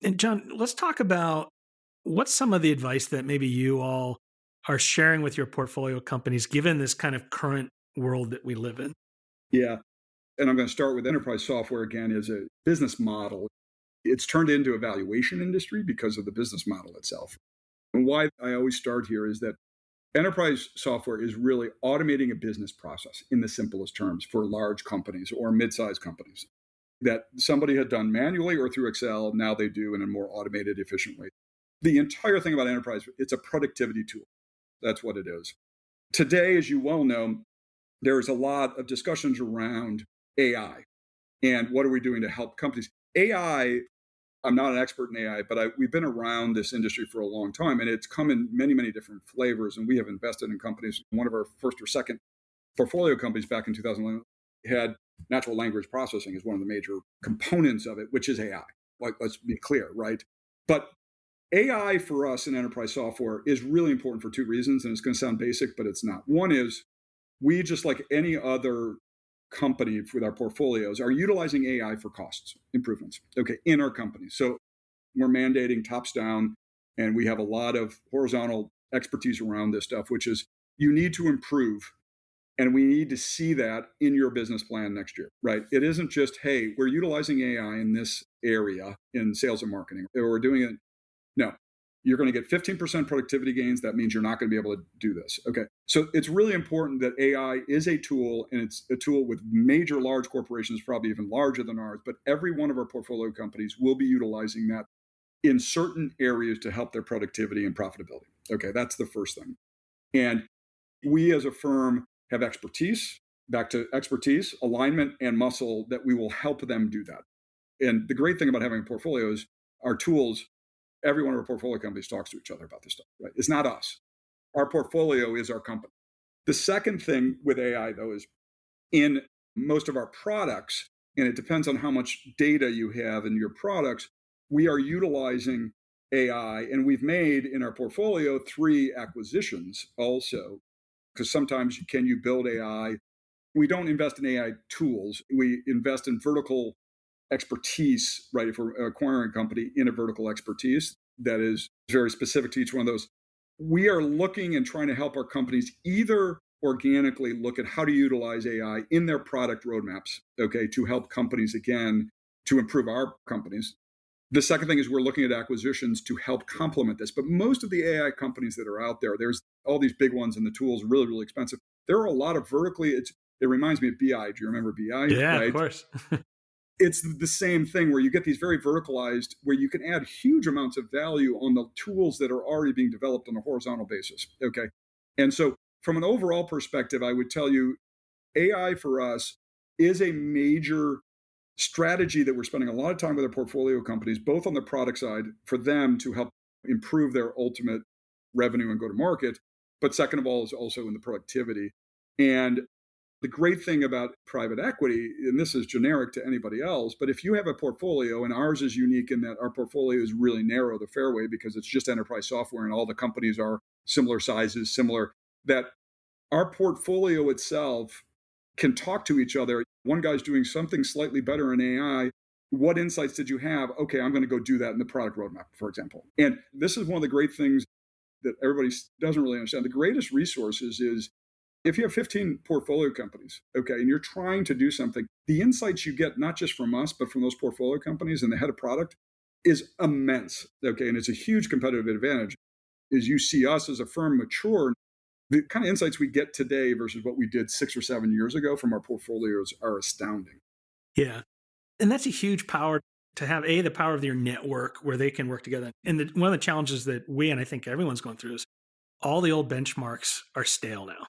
A: And John, let's talk about what's some of the advice that maybe you all are sharing with your portfolio companies, given this kind of current world that we live in.
B: Yeah. And I'm going to start with enterprise software again as a business model. It's turned into a valuation industry because of the business model itself. And why I always start here is that enterprise software is really automating a business process in the simplest terms for large companies or mid-sized companies that somebody had done manually or through Excel. Now they do in a more automated, efficient way. The entire thing about enterprise, it's a productivity tool. That's what it is. Today, as you well know, there's a lot of discussions around AI and what are we doing to help companies. AI, I'm not an expert in AI, but we've been around this industry for a long time, and it's come in many, many different flavors. And we have invested in companies. One of our first or second portfolio companies back in 2011 had natural language processing as one of the major components of it, which is AI. Like, let's be clear, right? But AI for us in enterprise software is really important for two reasons, and it's going to sound basic, but it's not. One is we, just like any other company with our portfolios, are utilizing AI for costs improvements, okay, in our company. So we're mandating tops down, and we have a lot of horizontal expertise around this stuff, which is you need to improve, and we need to see that in your business plan next year, right? It isn't just, hey, we're utilizing AI in this area in sales and marketing, or we're doing it. No, you're going to get 15% productivity gains. That means you're not going to be able to do this. Okay. So it's really important that AI is a tool, and it's a tool with major large corporations, probably even larger than ours, but every one of our portfolio companies will be utilizing that in certain areas to help their productivity and profitability. Okay. That's the first thing. And we as a firm have expertise, back to expertise, alignment, and muscle that we will help them do that. And the great thing about having a portfolio is our tools, every one of our portfolio companies talks to each other about this stuff, right? It's not us. Our portfolio is our company. The second thing with AI, though, is in most of our products, and it depends on how much data you have in your products, we are utilizing AI, and we've made in our portfolio 3 acquisitions also, because sometimes can you build AI? We don't invest in AI tools. We invest in vertical expertise, right? If we're acquiring a company in a vertical expertise that is very specific to each one of those, we are looking and trying to help our companies either organically look at how to utilize AI in their product roadmaps, okay, to help companies, again, to improve our companies. The second thing is we're looking at acquisitions to help complement this. But most of the AI companies that are out there, there's all these big ones, and the tools are really, really expensive. There are a lot of vertically, it reminds me of BI. Do you remember BI?
A: Yeah, of
B: Right?
A: course.
B: It's the same thing where you get these very verticalized, where you can add huge amounts of value on the tools that are already being developed on a horizontal basis. Okay. And so from an overall perspective, I would tell you AI for us is a major strategy that we're spending a lot of time with our portfolio companies, both on the product side for them to help improve their ultimate revenue and go to market. But second of all, is also in the productivity. And the great thing about private equity, and this is generic to anybody else, but if you have a portfolio, and ours is unique in that our portfolio is really narrow, the fairway, because it's just enterprise software and all the companies are similar sizes, similar, that our portfolio itself can talk to each other. One guy's doing something slightly better in AI. What insights did you have? Okay, I'm going to go do that in the product roadmap, for example. And this is one of the great things that everybody doesn't really understand. The greatest resources is if you have 15 portfolio companies, okay, and you're trying to do something, the insights you get, not just from us, but from those portfolio companies and the head of product, is immense, okay? And it's a huge competitive advantage. As you see us as a firm mature, the kind of insights we get today versus what we did 6 or 7 years ago from our portfolios are astounding.
A: Yeah. And that's a huge power to have, the power of your network where they can work together. And one of the challenges that we, and I think everyone's going through, is all the old benchmarks are stale now.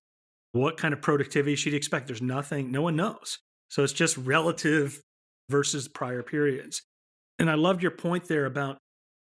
A: What kind of productivity should you expect? There's nothing, no one knows. So it's just relative versus prior periods. And I loved your point there about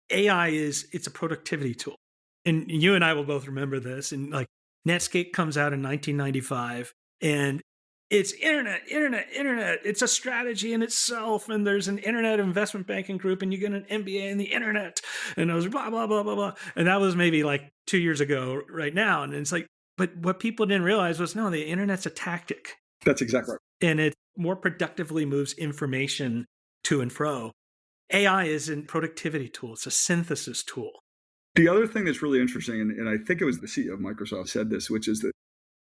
A: AI it's a productivity tool. And you and I will both remember this. And like Netscape comes out in 1995, and It's internet, internet, internet. It's a strategy in itself. And there's an internet investment banking group, and you get an MBA in the internet. And I was blah, blah, blah, blah, blah. And that was maybe like 2 years ago right now. And it's like, but what people didn't realize was no, the internet's a tactic,
B: That's exactly right.
A: and it more productively moves information to and fro. AI is a productivity tool, it's a synthesis tool.
B: The other thing that's really interesting, and I think it was the CEO of Microsoft said this, which is that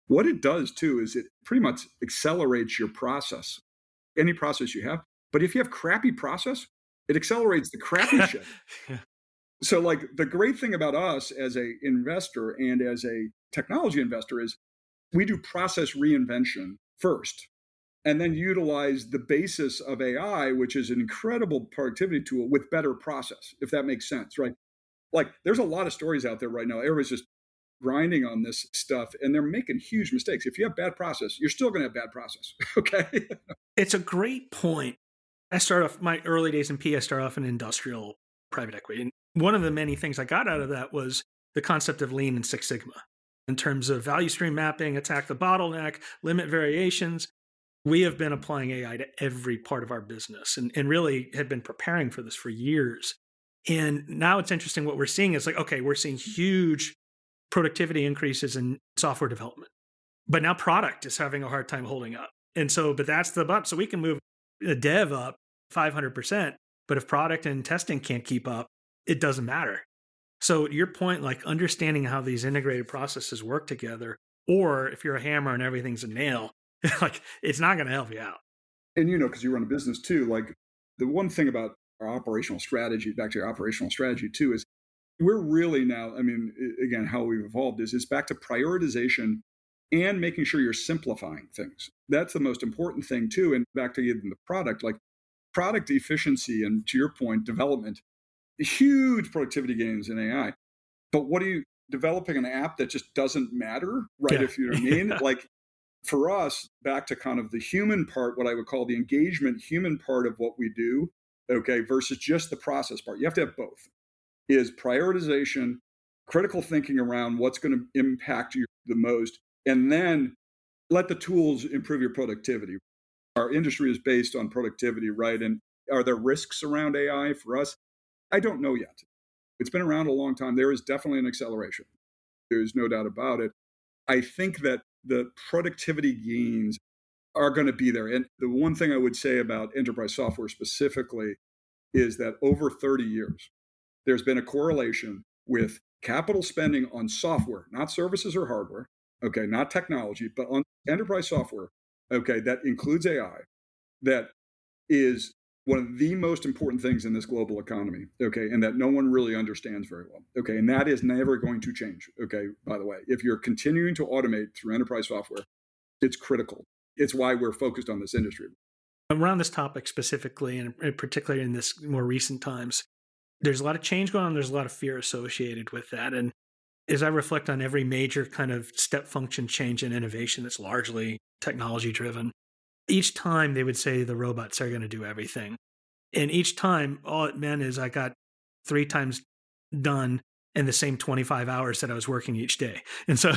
B: what it does too is it pretty much accelerates your process, any process you have. But if you have crappy process, it accelerates the crappy shit.
A: Yeah.
B: So like the great thing about us as a investor and as a technology investor is we do process reinvention first and then utilize the basis of AI, which is an incredible productivity tool with better process, if that makes sense, right? Like there's a lot of stories out there right now. Everybody's just grinding on this stuff and they're making huge mistakes. If you have bad process, you're still going to have bad process. Okay.
A: It's a great point. I started off my early days in P, I started off in industrial private equity. And one of the many things I got out of that was the concept of lean and Six Sigma in terms of value stream mapping, attack the bottleneck, limit variations. We have been applying AI to every part of our business and really had been preparing for this for years. And now it's interesting what we're seeing is like, okay, we're seeing huge productivity increases in software development, but now product is having a hard time holding up. And so, but that's the bump. So we can move a dev up 500%, but if product and testing can't keep up, it doesn't matter. So your point, like understanding how these integrated processes work together, or if you're a hammer and everything's a nail, like it's not going to help you out.
B: And because you run a business too, like the one thing about our operational strategy, back to your operational strategy too, is we're really now, I mean, again, how we've evolved is it's back to prioritization and making sure you're simplifying things. That's the most important thing too. And back to even the product, like product efficiency and to your point, development, huge productivity gains in AI. But what are you developing an app that just doesn't matter, right?
A: Yeah.
B: If you know what I mean? Like for us, back to kind of the human part, what I would call the engagement human part of what we do, okay, versus just the process part. You have to have both. Is prioritization, critical thinking around what's going to impact you the most, and then let the tools improve your productivity. Our industry is based on productivity, right? And are there risks around AI for us? I don't know yet. It's been around a long time. There is definitely an acceleration. There's no doubt about it. I think that the productivity gains are going to be there. And the one thing I would say about enterprise software specifically is that over 30 years, there's been a correlation with capital spending on software, not services or hardware, okay, not technology, but on enterprise software, okay, that includes AI, that is one of the most important things in this global economy, okay, and that no one really understands very well, okay, and that is never going to change, okay, by the way. If you're continuing to automate through enterprise software, it's critical. It's why we're focused on this industry.
A: Around this topic specifically, and particularly in this more recent times, there's a lot of change going on. There's a lot of fear associated with that. And as I reflect on every major kind of step function change in innovation that's largely technology driven, each time they would say the robots are going to do everything. And each time, all it meant is I got 3 times done in the same 25 hours that I was working each day. And so,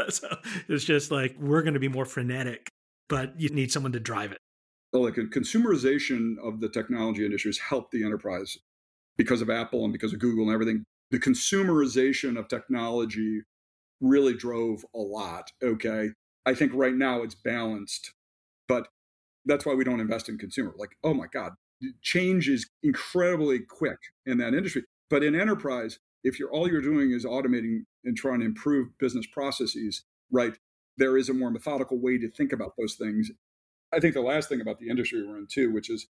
A: so it's just like, we're going to be more frenetic, but you need someone to drive it.
B: Like a consumerization of the technology industry has helped the enterprise because of Apple and because of Google and everything. The consumerization of technology really drove a lot. Okay. I think right now it's balanced, but that's why we don't invest in consumer. Like, oh my God, change is incredibly quick in that industry. But in enterprise, if all you're doing is automating and trying to improve business processes, right, there is a more methodical way to think about those things. I think the last thing about the industry we're in too, which is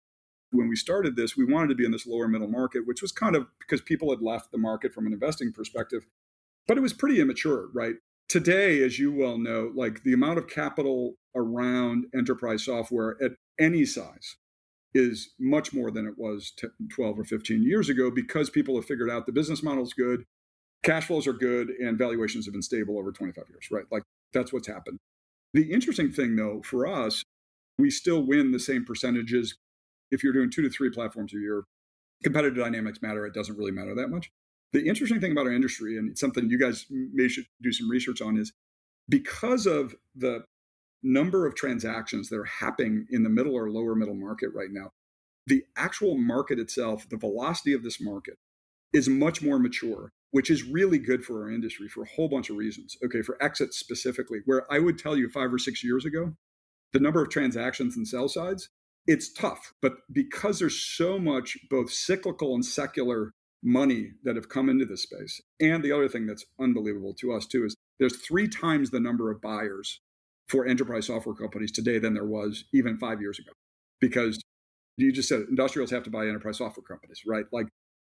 B: when we started this, we wanted to be in this lower middle market, which was kind of because people had left the market from an investing perspective, but it was pretty immature, right? Today, as you well know, like the amount of capital around enterprise software at any size is much more than it was 12 or 15 years ago because people have figured out the business model is good, cash flows are good, and valuations have been stable over 25 years, right? Like that's what's happened. The interesting thing, though, for us, we still win the same percentages. If you're doing 2 to 3 platforms a year, competitive dynamics matter. It doesn't really matter that much. The interesting thing about our industry, and it's something you guys may should do some research on, is because of the number of transactions that are happening in the middle or lower middle market right now, the actual market itself, the velocity of this market is much more mature, which is really good for our industry for a whole bunch of reasons. Okay, for exits specifically, where I would tell you 5 or 6 years ago, the number of transactions and sell sides, it's tough. But because there's so much both cyclical and secular money that have come into this space, and the other thing that's unbelievable to us too is there's 3 times the number of buyers for enterprise software companies today than there was even 5 years ago. Because you just said industrials have to buy enterprise software companies, right? Like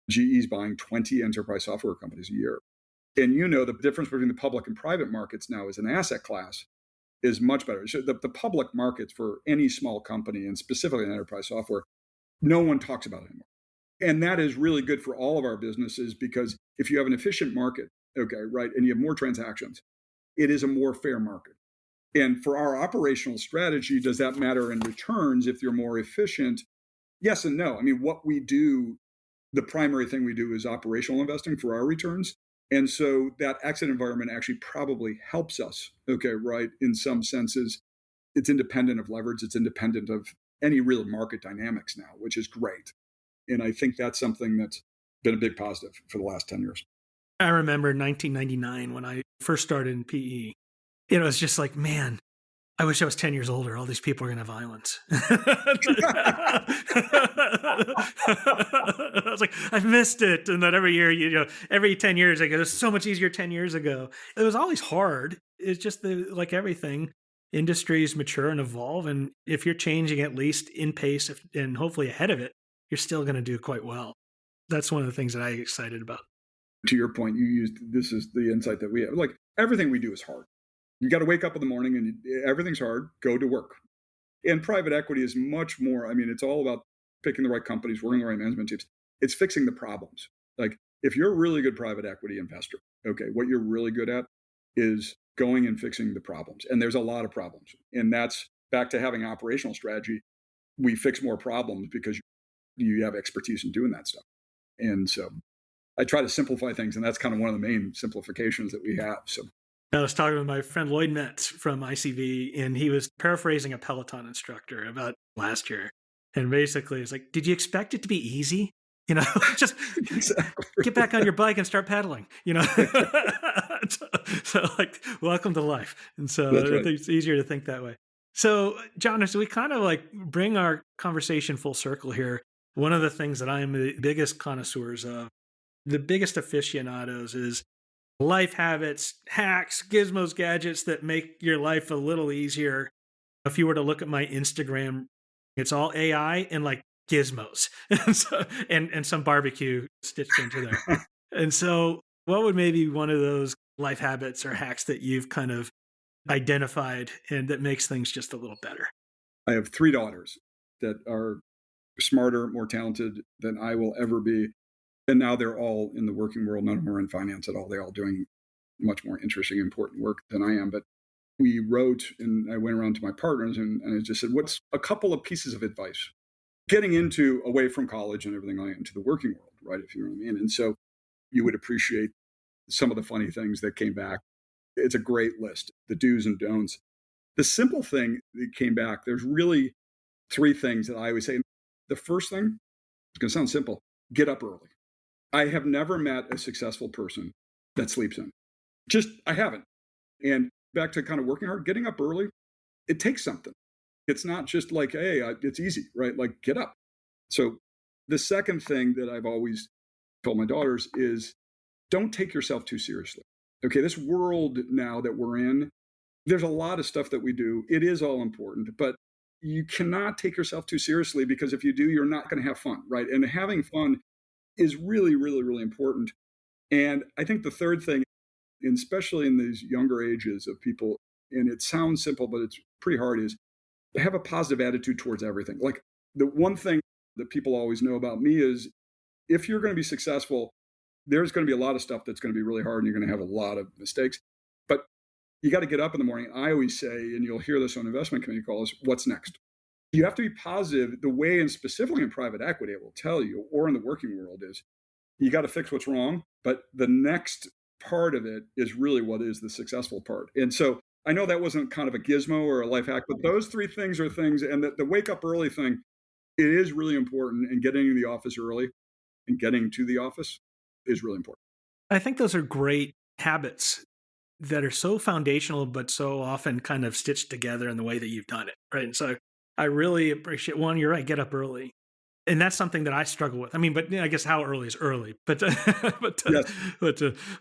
B: GE's buying 20 enterprise software companies a year. And the difference between the public and private markets now as an asset class is much better. So the public markets for any small company, and specifically in enterprise software, no one talks about it anymore. And that is really good for all of our businesses because if you have an efficient market, okay, right, and you have more transactions, it is a more fair market. And for our operational strategy, does that matter in returns if you're more efficient? Yes and no. I mean, what we do, the primary thing we do is operational investing for our returns. And so that exit environment actually probably helps us, okay, right? In some senses, it's independent of leverage. It's independent of any real market dynamics now, which is great. And I think that's something that's been a big positive for the last 10 years.
A: I remember 1999 when I first started in PE. It was just like, man, I wish I was 10 years older. All these people are going to have violence. I was like, I've missed it. And then every year, every 10 years, I go, it's so much easier 10 years ago. It was always hard. It's just like everything, industries mature and evolve. And if you're changing at least in pace and hopefully ahead of it, you're still going to do quite well. That's one of the things that I get excited about.
B: To your point, this is the insight that we have. Like everything we do is hard. You got to wake up in the morning and everything's hard, go to work. And private equity is much more, I mean, it's all about picking the right companies, working the right management teams. It's fixing the problems. Like if you're a really good private equity investor, okay, what you're really good at is going and fixing the problems. And there's a lot of problems. And that's back to having operational strategy. We fix more problems because you have expertise in doing that stuff. And so I try to simplify things, and that's kind of one of the main simplifications that we have. So
A: I was talking with my friend Lloyd Metz from ICV, and he was paraphrasing a Peloton instructor about last year. And basically, it's like, did you expect it to be easy? Just
B: exactly.
A: Get back on your bike and start pedaling, so like, welcome to life. And so
B: That's right.
A: I think it's easier to think that way. So John, as we kind of like bring our conversation full circle here, one of the things that I am the biggest connoisseurs of, the biggest aficionados is life habits, hacks, gizmos, gadgets that make your life a little easier. If you were to look at my Instagram, it's all AI and like gizmos and some barbecue stitched into there. And so what would maybe one of those life habits or hacks that you've kind of identified and that makes things just a little better?
B: I have 3 daughters that are smarter, more talented than I will ever be. And now they're all in the working world. None of them are in finance at all. They're all doing much more interesting, important work than I am. But we wrote, and I went around to my partners and I just said, what's a couple of pieces of advice? Getting away from college and everything like into the working world, right? If you know what I mean. And so you would appreciate some of the funny things that came back. It's a great list, the do's and don'ts. The simple thing that came back, there's really 3 things that I always say. The first thing, it's going to sound simple, get up early. I have never met a successful person that sleeps in. I haven't. And back to kind of working hard, getting up early, it takes something. It's not just like, hey, it's easy, right? Like get up. So the second thing that I've always told my daughters is don't take yourself too seriously. Okay, this world now that we're in, there's a lot of stuff that we do. It is all important, but you cannot take yourself too seriously because if you do, you're not going to have fun, right? And having fun is really, really, really important. And I think the third thing, and especially in these younger ages of people, and it sounds simple, but it's pretty hard, is to have a positive attitude towards everything. Like the one thing that people always know about me is if you're going to be successful, there's going to be a lot of stuff that's going to be really hard and you're going to have a lot of mistakes. But you got to get up in the morning. I always say, and you'll hear this on investment committee calls, what's next? You have to be positive. The way, and specifically in private equity, I will tell you, or in the working world, is you got to fix what's wrong. But the next part of it is really what is the successful part. And so I know that wasn't kind of a gizmo or a life hack, but those three things are things, and the wake up early thing, it is really important, and getting in the office early and getting to the office is really important.
A: I think those are great habits that are so foundational, but so often kind of stitched together in the way that you've done it. Right. And so I really appreciate one, you're right, get up early. And that's something that I struggle with. I mean, but I guess how early is early, but,
B: Yes.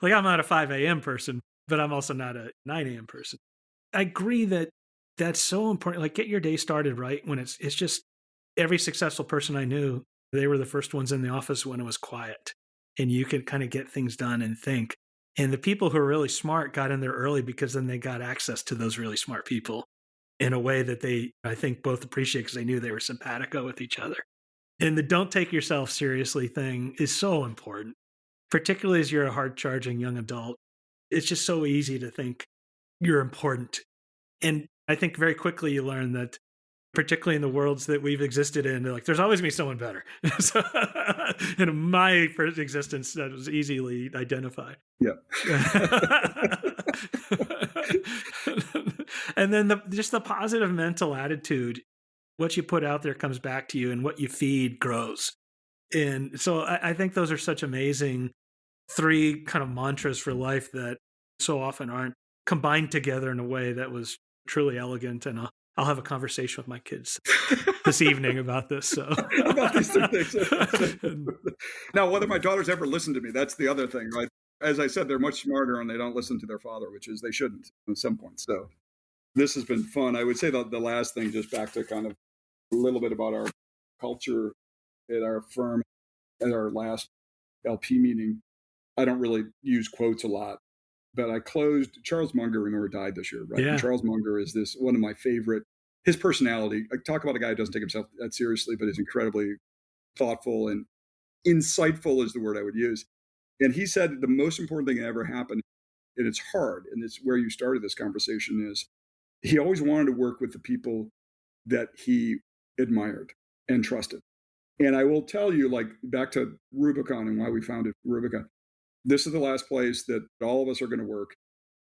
A: like I'm not a 5 a.m. person, but I'm also not a 9 a.m. person. I agree that that's so important. Like get your day started right when it's just every successful person I knew, they were the first ones in the office when it was quiet and you could kind of get things done and think. And the people who are really smart got in there early because then they got access to those really smart people in a way that they, I think, both appreciate because they knew they were simpatico with each other. And the don't take yourself seriously thing is so important, particularly as you're a hard charging young adult. It's just so easy to think you're important. And I think very quickly you learn that, particularly in the worlds that we've existed in, like there's always going to be someone better. So, in my first existence, that was easily identified.
B: Yeah.
A: And then just the positive mental attitude, what you put out there comes back to you, and what you feed grows. And so I think those are such amazing three kind of mantras for life that so often aren't combined together in a way that was truly elegant. And I'll have a conversation with my kids this evening about this. So
B: about these three things. Now, whether my daughters ever listen to me, that's the other thing, right? As I said, they're much smarter and they don't listen to their father, which is they shouldn't at some point. So this has been fun. I would say the last thing, just back to kind of a little bit about our culture at our firm, at our last LP meeting. I don't really use quotes a lot, but I closed. Charles Munger, remember, died this year, right?
A: Yeah.
B: And Charles Munger is one of my favorite. His personality, I talk about a guy who doesn't take himself that seriously, but is incredibly thoughtful and insightful is the word I would use. And he said the most important thing that ever happened, and it's hard, and it's where you started this conversation, is he always wanted to work with the people that he admired and trusted. And I will tell you, like, back to Rubicon and why we founded Rubicon, this is the last place that all of us are going to work.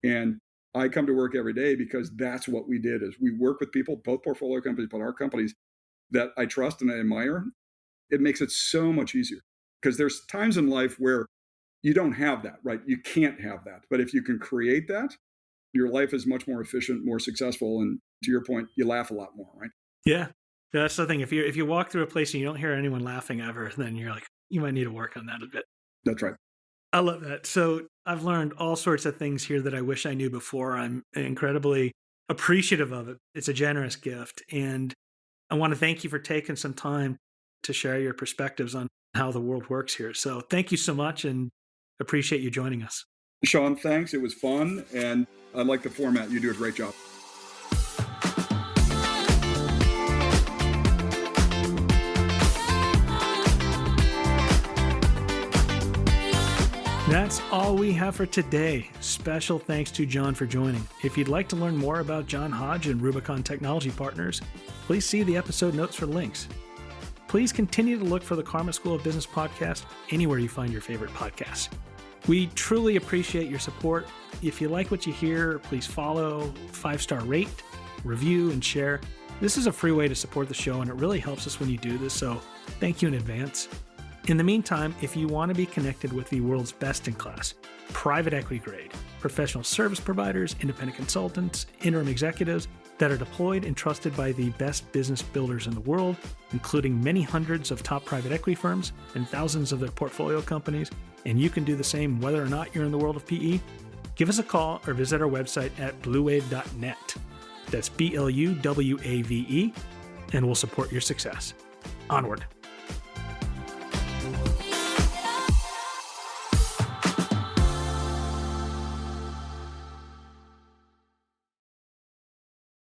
B: And I come to work every day because that's what we did, is we work with people, both portfolio companies, but our companies that I trust and I admire. It makes it so much easier because there's times in life where you don't have that, right? You can't have that. But if you can create that, your life is much more efficient, more successful. And to your point, you laugh a lot more, right?
A: Yeah. That's the thing. If you walk through a place and you don't hear anyone laughing ever, then you're like, you might need to work on that a bit.
B: That's right.
A: I love that. So I've learned all sorts of things here that I wish I knew before. I'm incredibly appreciative of it. It's a generous gift. And I want to thank you for taking some time to share your perspectives on how the world works here. So thank you so much and appreciate you joining us.
B: Sean, thanks. It was fun. And I like the format. You do a great job.
A: That's all we have for today. Special thanks to John for joining. If you'd like to learn more about John Hodge and Rubicon Technology Partners, please see the episode notes for links. Please continue to look for the Karma School of Business podcast anywhere you find your favorite podcasts. We truly appreciate your support. If you like what you hear, please follow, 5-star rate, review, and share. This is a free way to support the show, and it really helps us when you do this, so thank you in advance. In the meantime, if you want to be connected with the world's best-in-class, private equity grade, professional service providers, independent consultants, interim executives that are deployed and trusted by the best business builders in the world, including many hundreds of top private equity firms and thousands of their portfolio companies, and you can do the same whether or not you're in the world of PE, give us a call or visit our website at bluewave.net. That's BLUWAVE, and we'll support your success. Onward.